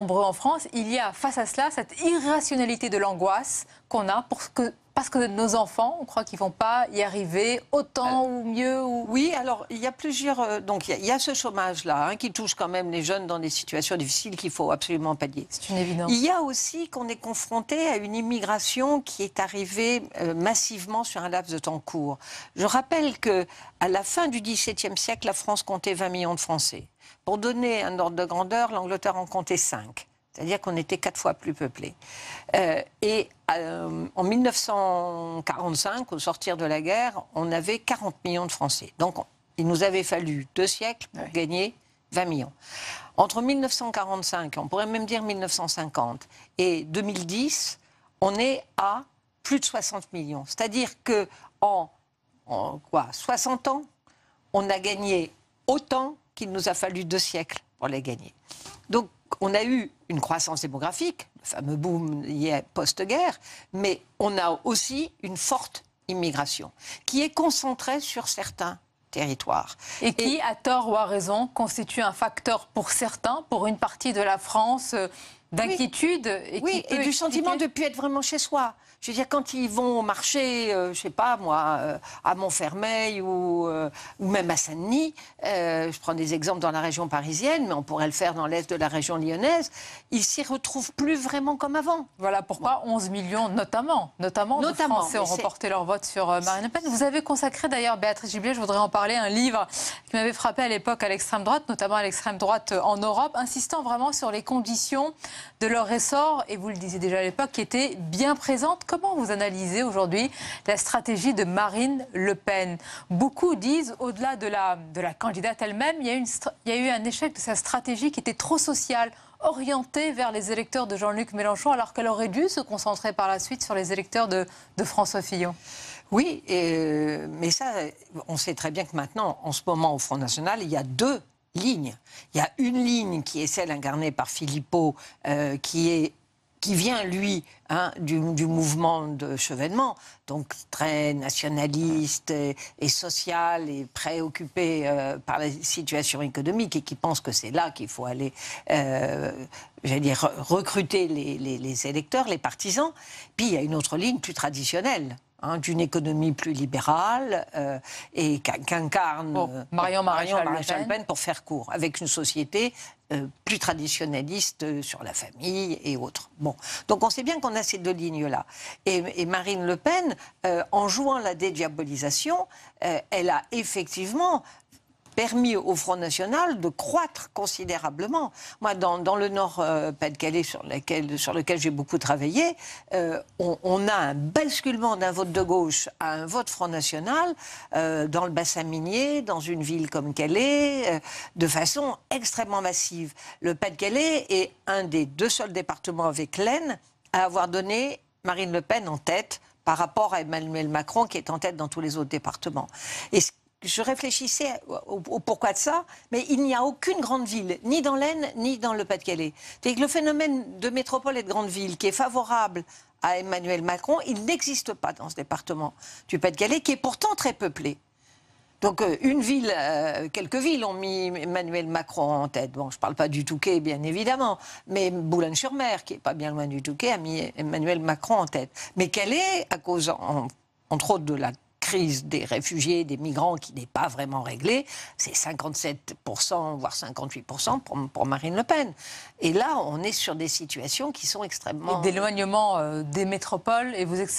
Nombreux en France, il y a face à cela cette irrationalité de l'angoisse qu'on a parce que nos enfants, on croit qu'ils ne vont pas y arriver autant ou mieux. Oui, alors il y a plusieurs. Donc il y a ce chômage-là qui touche quand même les jeunes dans des situations difficiles qu'il faut absolument pallier. C'est une évidence. Il y a aussi qu'on est confronté à une immigration qui est arrivée massivement sur un laps de temps court. Je rappelle que à la fin du XVIIe siècle, la France comptait 20 millions de Français. Pour donner un ordre de grandeur, l'Angleterre en comptait 5. C'est-à-dire qu'on était 4 fois plus peuplé. En 1945, au sortir de la guerre, on avait 40 millions de Français. Donc, il nous avait fallu 2 siècles pour gagner 20 millions. Entre 1945, on pourrait même dire 1950, et 2010, on est à plus de 60 millions. C'est-à-dire qu'en 60 ans, on a gagné autant qu'il nous a fallu 2 siècles pour les gagner. Donc, on a eu une croissance démographique, le fameux boom post-guerre, mais on a aussi une forte immigration qui est concentrée sur certains territoires. Et qui, à tort ou à raison, constitue un facteur pour certains, pour une partie de la France, d'inquiétude. Oui, et du sentiment de ne plus être vraiment chez soi. Je veux dire, quand ils vont au marché, je ne sais pas moi, à Montfermeil ou même à Saint-Denis, je prends des exemples dans la région parisienne, mais on pourrait le faire dans l'est de la région lyonnaise, ils s'y retrouvent plus vraiment comme avant. Voilà pourquoi 11 millions, notamment de Français ont remporté leur vote sur Marine Le Pen. Vous avez consacré d'ailleurs, Béatrice Giblier, je voudrais en parler, un livre qui m'avait frappé à l'époque à l'extrême droite, notamment à l'extrême droite en Europe, insistant vraiment sur les conditions de leur essor, et vous le disiez déjà à l'époque, qui étaient bien présentes. Comment vous analysez aujourd'hui la stratégie de Marine Le Pen? Beaucoup disent, au-delà de la candidate elle-même, il y a eu un échec de sa stratégie qui était trop sociale, orientée vers les électeurs de Jean-Luc Mélenchon, alors qu'elle aurait dû se concentrer par la suite sur les électeurs de François Fillon. Oui, mais ça, on sait très bien que maintenant, en ce moment, au Front National, il y a 2 lignes. Il y a une ligne qui est celle incarnée par Philippot, qui vient, lui, du mouvement de Chevènement, donc très nationaliste et social et préoccupé par la situation économique et qui pense que c'est là qu'il faut aller, recruter les électeurs, les partisans. Puis il y a une autre ligne plus traditionnelle, d'une économie plus libérale et qu'incarne Marion Maréchal Le Pen pour faire court, avec une société plus traditionnaliste sur la famille et autres. Bon. Donc on sait bien qu'on a ces 2 lignes-là. Et Marine Le Pen, en jouant la dédiabolisation, elle a effectivement permis au Front National de croître considérablement. Moi, dans le Nord-Pas-de-Calais, sur lequel j'ai beaucoup travaillé, on a un basculement d'un vote de gauche à un vote Front National dans le bassin minier, dans une ville comme Calais, de façon extrêmement massive. Le Pas-de-Calais est un des 2 seuls départements avec l'Aisne à avoir donné Marine Le Pen en tête par rapport à Emmanuel Macron, qui est en tête dans tous les autres départements. Et je réfléchissais au pourquoi de ça, mais il n'y a aucune grande ville, ni dans l'Aisne, ni dans le Pas-de-Calais. C'est que le phénomène de métropole et de grande ville, qui est favorable à Emmanuel Macron, il n'existe pas dans ce département du Pas-de-Calais, qui est pourtant très peuplé. Donc, quelques villes ont mis Emmanuel Macron en tête. Bon, je ne parle pas du Touquet, bien évidemment, mais Boulogne-sur-Mer, qui n'est pas bien loin du Touquet, a mis Emmanuel Macron en tête. Mais Calais, à cause, entre autres, de la crise des réfugiés, des migrants qui n'est pas vraiment réglée, c'est 57%, voire 58% pour Marine Le Pen. Et là, on est sur des situations qui sont extrêmement... Et d'éloignement des métropoles, et vous